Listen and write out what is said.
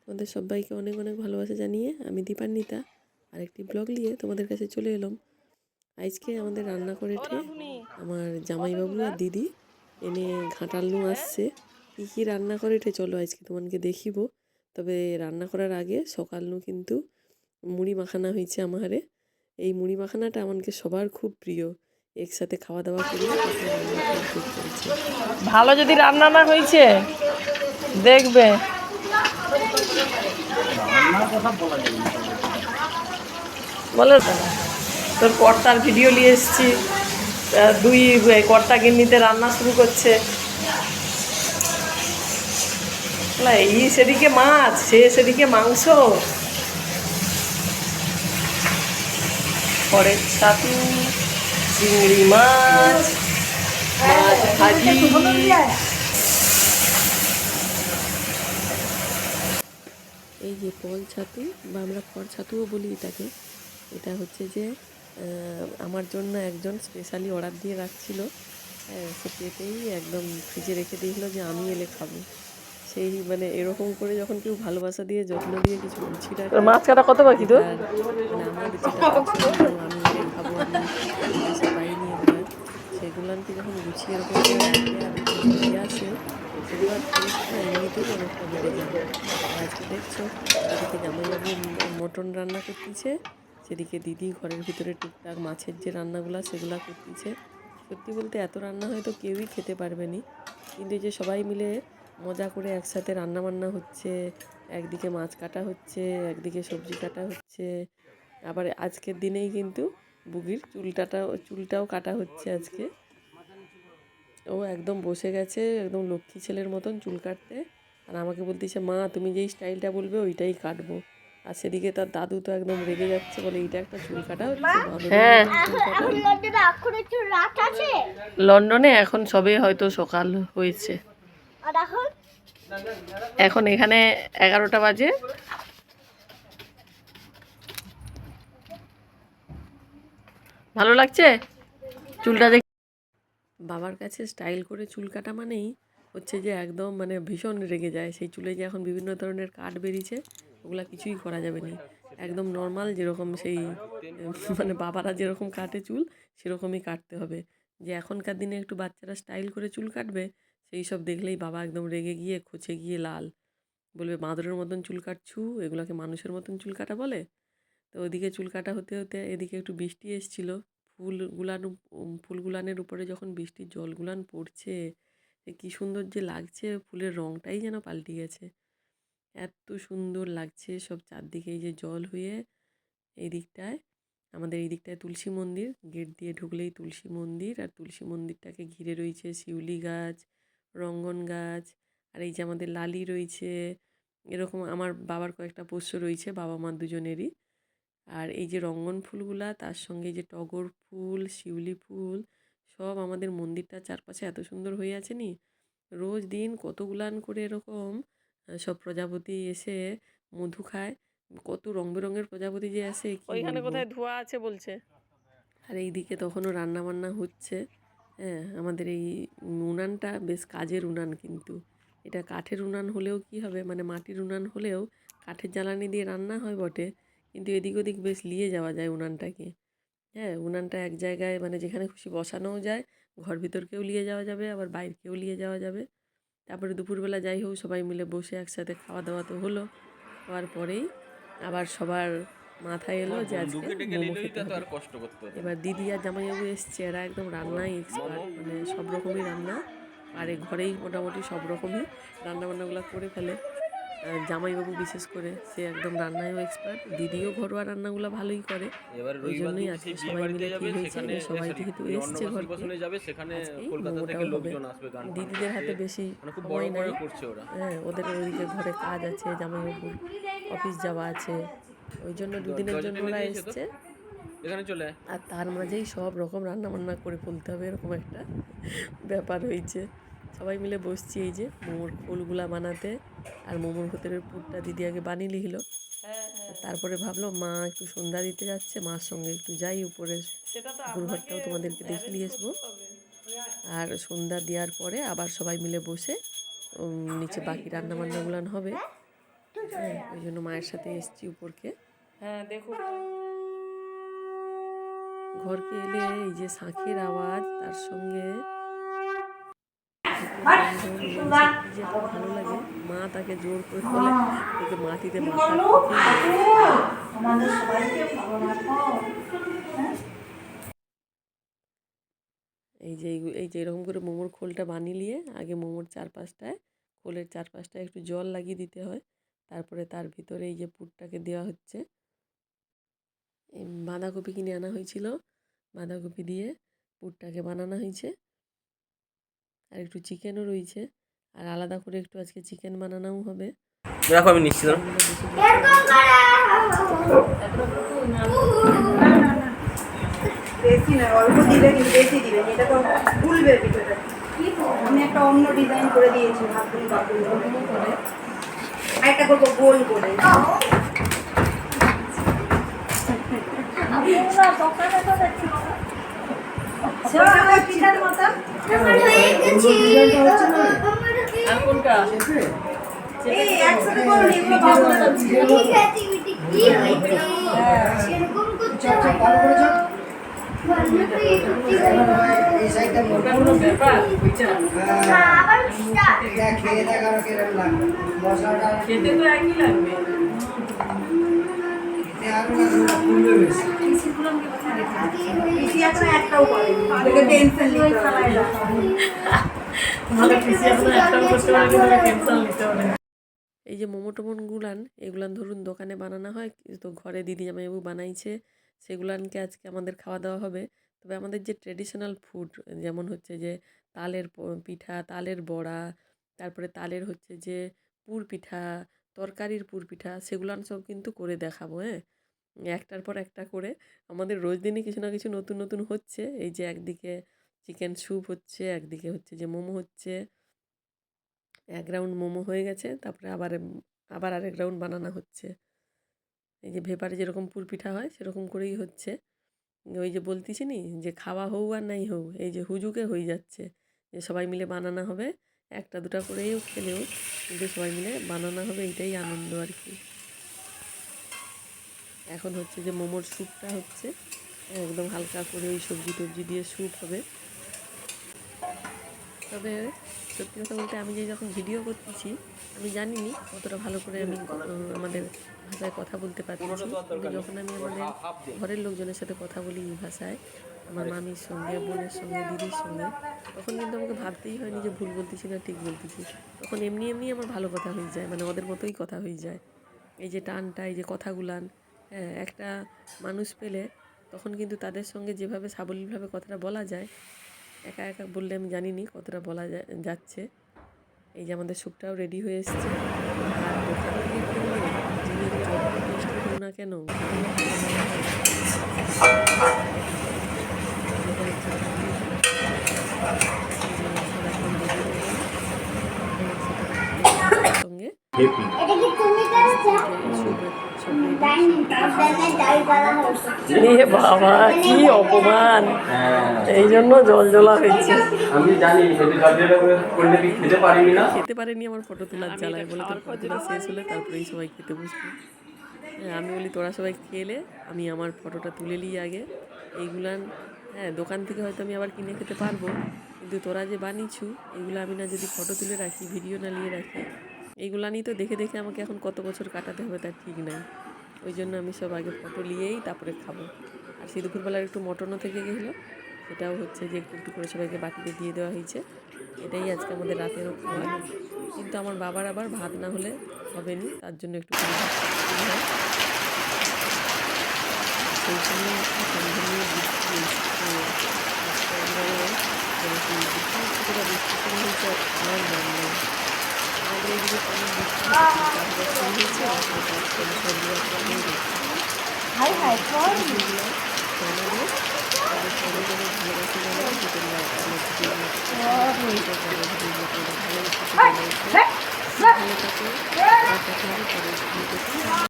তোমাদের সবাইকে অনেক অনেক ভালোবাসা জানিয়ে আমি দীপান্বিতা আরেকটি ব্লগ নিয়ে তোমাদের কাছে চলে এলাম। আজকে আমাদের রান্না করেছে আমার জামাইবাবু আর দিদি, এনে ঘাটাল নু আসছে। কী কী রান্না করেছে চলো আজকে তোমাকে দেখিব। তবে রান্না করার আগে সকাল নু কিন্তু মুড়ি মাখানা হয়েছে আমারে। এই মুড়ি মাখানাটা আমাকে সবার খুব প্রিয়। একসাথে খাওয়া দাওয়া করি, তারপরে রান্নাটা অর্ধেক চলছে। ভালো যদি রান্না না হয়েছে দেখবে। বলে তোর কর্তার ভিডিও নিয়ে এসেছি, দুই কর্তা গিন্নিতে রান্না শুরু করছে। এই সেদিকে মাছ, সে সেদিকে মাংস, পরের ছাতু, চিংড়ি মাছ, মাছ ভাজি। এই যে পল ছাতু বা আমরা খড় ছাতুও বলি এটাকে, এটা হচ্ছে যে আমার জন্য একজন স্পেশালি অর্ডার দিয়ে রাখছিল। সে পেটেই একদম ফ্রিজে রেখে দিয়েছিল যে আমি এলে খাবো। সেই মানে এরকম করে যখন কেউ ভালোবাসা দিয়ে যত্ন দিয়ে কিছু গুছিয়ে রাখে, মাছ কাটা কত বাকি তো? মানে আমার যেটা পছন্দ আমি এলে খাবো, আমি জিজ্ঞাসা পাইনি এগুলো, সেগুলানকে যখন গুছিয়ে এরকম করে রাখে আর দিয়ে আসে, সেগুলোর টেস্টটা এমনিতেই অনেকটা বেড়ে যায়। আর আজকে দেখছো এদিকে জামাইবাবু মটন রান্না করতেছে, সেদিকে দিদি ঘরের ভিতরে টুকটাক মাছের যে রান্নাগুলো সেগুলো করতেছে। সত্যি বলতে এত রান্না হয়তো কেউই খেতে পারবে না, কিন্তু যে সবাই মিলে মজা করে একসাথে রান্না বান্না হচ্ছে, একদিকে মাছ কাটা হচ্ছে, একদিকে সবজি কাটা হচ্ছে, আবার আজকের দিনেই কিন্তু বুগির চুলটাও কাটা হচ্ছে আজকে। ও একদম বসে গেছে একদম লক্ষ্মী ছেলের মতন চুল কাটতে, আর আমাকে বলতেছে মা তুমি যেই স্টাইলটা বলবে ওইটাই কাটবো। আর সেদিকে তার দাদু তো একদম রেগে যাচ্ছে, বলে এইটা একটা চুল কাটা হচ্ছে, হ্যাঁ, চুল কাটা। লন্ডনে এখন সবে হয়তো সকাল হয়েছে, এখন এখানে 11টা বাজে। ভালো লাগছে চুলটা দেখে। বাবার কাছে স্টাইল করে চুল কাটা মানেই হচ্ছে যে একদম মানে ভীষণ রেগে যায়। সেই চুলে যে এখন বিভিন্ন ধরনের কাট বেরিয়েছে, ওগুলা কিছুই করা যাবে না। একদম নর্মাল যেরকম সেই মানে বাবারা যেরকম কাটে চুল, সেরকমই কাটতে হবে। যে এখনকার দিনে একটু বাচ্চারা স্টাইল করে চুল কাটবে, সেই সব দেখলেই বাবা একদম রেগে গিয়ে খচে গিয়ে লাল, বলবে বাঁদরের মতন চুল কাটছু, এগুলোকে মানুষের মতন চুল কাটা বলে। তো ওদিকে চুল কাটা হতে হতে এদিকে একটু বৃষ্টি এসেছিল। ফুলগুলানের উপরে যখন বৃষ্টির জলগুলান পড়ছে, কি সুন্দর যে লাগছে, ফুলের রঙটাই যেন পাল্টে গেছে। এত সুন্দর লাগছে সব চারদিকে এই যে জল হয়ে। এই দিকটায় আমাদের এই দিকটায় তুলসী মন্দির, গেট দিয়ে ঢুকলেই তুলসী মন্দির, আর তুলসী মন্দিরটাকে ঘিরে রয়েছে শিউলি গাছ, রঙ্গন গাছ, আর এই যে আমাদের লালি রয়েছে। এরকম আমার বাবার কয়েকটা পোষ্য রয়েছে, বাবা মা দুজনেরই। আর এই যে রঙ্গন ফুলগুলা, তার সঙ্গে যে টগর ফুল, শিউলি ফুল, সব আমাদের মন্দিরটার চারপাশে এত সুন্দর হয়ে আছে নি। রোজ দিন কতগুলান করে এরকম সব প্রজাপতি এসে মধু খায়। কত রং বেরঙের প্রজাপতি যে আসে কি ওইখানে বলবো। কোথায় ধোয়া আছে বলছে। আর এইদিকে তখনও রান্না বান্না হচ্ছে। হ্যাঁ, আমাদের এই উনানটা বেশ কাজের উনান, কিন্তু এটা কাঠের উনান হলেও কি হবে, মানে মাটির উনান হলেও কাঠের জ্বালানি দিয়ে রান্না হয় বটে, কিন্তু এদিক ওদিক বেশ নিয়ে যাওয়া যায় উনানটাকে। হ্যাঁ, উনানটা এক জায়গায় মানে যেখানে খুশি বসানোও যায়, ঘর ভিতরকেও নিয়ে যাওয়া যাবে, আবার বাইরেকেও নিয়ে যাওয়া যাবে। তারপরে দুপুরবেলা যাই হোক সবাই মিলে বসে একসাথে খাওয়া দাওয়া তো হলো। হওয়ার পরেই আবার সবার মাথায় এলো যে আজকে মোমো খেতে হবে। এবার দিদি আর জামাইবাবু এসছে, এরা একদম রান্নায় এক্সপার্ট, মানে সব রকমই রান্না পারে, ঘরেই মোটামুটি সব রকমই রান্নাবান্নাগুলো করে ফেলে। জামাইবাবু বিশেষ করে সে একদম রান্নায়ও এক্সপার্ট, দিদিও ঘরোয়া রান্নাগুলো ভালোই করে। ওই জন্যই আজকে সবাই মিলে ঠিক হয়েছে যে সবাই যেহেতু এসছে ঘরকে, আজকেই মোমোটাও হবে। দিদিদের হাতে বেশি সময় নাই, হ্যাঁ ওদের ওইদিকে ঘরে কাজ আছে, জামাইবাবুর অফিস যাওয়া আছে, ওই জন্য দুদিনের জন্য ওরা এসছে। আর তার মাঝেই সব রকম রান্না বান্না করে ফেলতে হবে, এরকম একটা ব্যাপার হয়েছে। সবাই মিলে বসছি এই যে মোমোর ফুলগুলা বানাতে, আর মোমোর ভেতরের পুরটা দিদি আগে বানিয়ে লিখলো। তারপরে ভাবলো মা একটু সন্ধ্যা দিতে যাচ্ছে, মার সঙ্গে একটু যাই উপরে, ঠাকুর ঘরটাও তোমাদেরকে দেখে নিয়ে আসবো। আর সন্ধ্যা দেওয়ার পরে আবার সবাই মিলে বসে নিচে বাকি রান্না বান্নাগুলো হবে। হ্যাঁ, ওই জন্য মায়ের সাথে এসছি উপরকে। হ্যাঁ দেখুন ঘরকে এলে এই যে শাঁখের আওয়াজ, তার সঙ্গে ধুপুর গন্ধ মিলেমিশে কি যে একটা ভালো লাগে। মা তাকে জোর করে বলে তোকে মাটিতে মাথা এই যে এরকম করে মোমোর খোলটা বানিয়ে নিয়ে আগে মোমোর চারপাশটায়, খোলের চারপাশটায় একটু জল লাগিয়ে দিতে হয়। তারপরে তার ভিতরে এই যে পুরটাকে দেওয়া হচ্ছে। বাঁধাকপি কিনে আনা হয়েছিল, বাঁধাকপি দিয়ে পুরটাকে বানানো হয়েছে। আর একটু চিকেনও রয়েছে, আর আলাদা করে একটু আজকে চিকেন বানানোও হবে। দেখো আমি নিশ্চিত বেশি না, অল্প দিলে বেশি দিবেন, এটা তো ফুলবে ভিতরে। আমি একটা অন্য ডিজাইন করে দিয়েছি, ভাবুন বাবুন করে একটা করবো গোল করে। আর কোনটা এই একসাথে করুন, এগুলো ভালো লাগছে। কোনো ব্যাপার খেতে তো একই লাগবে। পিসি এখন একটাও করেনি, ওকে টেনশন নিতে হয় না। তোমাদের পিসি এখন একটাও করতে পারে, তোমাকে টেনশন নিতে হবে না। এই যে মোমো টোমোগুলান, এগুলান ধরুন দোকানে বানানো হয়, তো ঘরে দিদি জামাইবাবু বানাইছে, সেগুলানকে আজকে আমাদের খাওয়া দাওয়া হবে। তবে আমাদের যে ট্রেডিশনাল ফুড, যেমন হচ্ছে যে তালের পিঠা, তালের বড়া, তারপরে তালের হচ্ছে যে পুর পিঠা, তরকারির পুর পিঠা, সেগুলান সব কিন্তু করে দেখাবো। হ্যাঁ, একটার পর একটা করে আমাদের রোজ দিনই কিছু না কিছু নতুন নতুন হচ্ছে। এই যে একদিকে চিকেন স্যুপ হচ্ছে, একদিকে হচ্ছে যে মোমো হচ্ছে। এক রাউন্ড মোমো হয়ে গেছে, তারপরে আবার আরেক রাউন্ড বানানো হচ্ছে। এই যে ভেপারে যেরকম পুর পিঠা হয় সেরকম করেই হচ্ছে। ওই যে বলতেছি নি যে খাওয়া হোক আর নাই হোক, এই যে হুজুকে হয়ে যাচ্ছে যে সবাই মিলে বানানো হবে। একটা দুটা করেও খেলেও কিন্তু সবাই মিলে বানানো হবে, এইটাই আনন্দ আর কি। এখন হচ্ছে যে মোমোর স্যুপটা হচ্ছে, একদম হালকা করে ওই সবজি টবজি দিয়ে স্যুপ হবে। তবে সত্যি কথা বলতে আমি যে যখন ভিডিও করতেছি, আমি জানিনি কতটা ভালো করে আমি আমাদের ভাষায় কথা বলতে পারতেছি। কিন্তু যখন আমি আমাদের ঘরের লোকজনের সাথে কথা বলি এই ভাষায়, আমার মামির সঙ্গে, বোনের সঙ্গে, দিদির সঙ্গে, তখন কিন্তু আমাকে ভাবতেই হয়নি যে ভুল বলতেছি না ঠিক বলতেছি। তখন এমনি এমনি আমার ভালো কথা হয়ে যায়, মানে ওদের মতোই কথা হয়ে যায়। এই যে টানটা, এই যে কথাগুলান, হ্যাঁ, একটা মানুষ পেলে তখন কিন্তু তাদের সঙ্গে যেভাবে সাবলীলভাবে কথাটা বলা যায়, একা একা বললে আমি জানিনি কতটা বলা যাচ্ছে। এই যে আমাদের স্যুপটাও রেডি হয়ে এসছে। আর দোকান থেকে কিনলে জিনিস যত টেস্টি হোক না কেন, সঙ্গে বাবা কি অপমান, এই জন্য জল জ্বলা হয়েছে। আমি জানি যদি জল করলে কি খেতে পারিনি না, খেতে পারেনি আমার ফটো তোলার জ্বালায়, বলে তোর ফটো তোলা শেষ হলে তারপরেই সবাই খেতে বসবি। হ্যাঁ, আমি বলি তোরা সবাই খেলে আমি আমার ফটোটা তুলে নিই আগে। এইগুলান হ্যাঁ দোকান থেকে হয়তো আমি আবার কিনে খেতে পারবো, কিন্তু তোরা যে বানিয়েছু এইগুলো আমি না যদি ফটো তুলে রাখি, ভিডিও না নিয়ে রাখি, এইগুলানই তো দেখে দেখে আমাকে এখন কত বছর কাটাতে হবে তার ঠিক নাই। ওই জন্য আমি সব আগে ফটো নিয়েই তারপরে খাবো। আর সেই দুপুরবেলার একটু মটনও থেকে গেছিলো, সেটাও হচ্ছে যে একটু একটু করে সবাইকে বাটিতে দিয়ে দেওয়া হয়েছে। এটাই আজকে আমাদের রাতেরও খাবার। কিন্তু আমার বাবার আবার ভাত না হলে হবে না, তার জন্য একটু হয়। সেই সময় আমাদের এইদিকে কেমন ভালো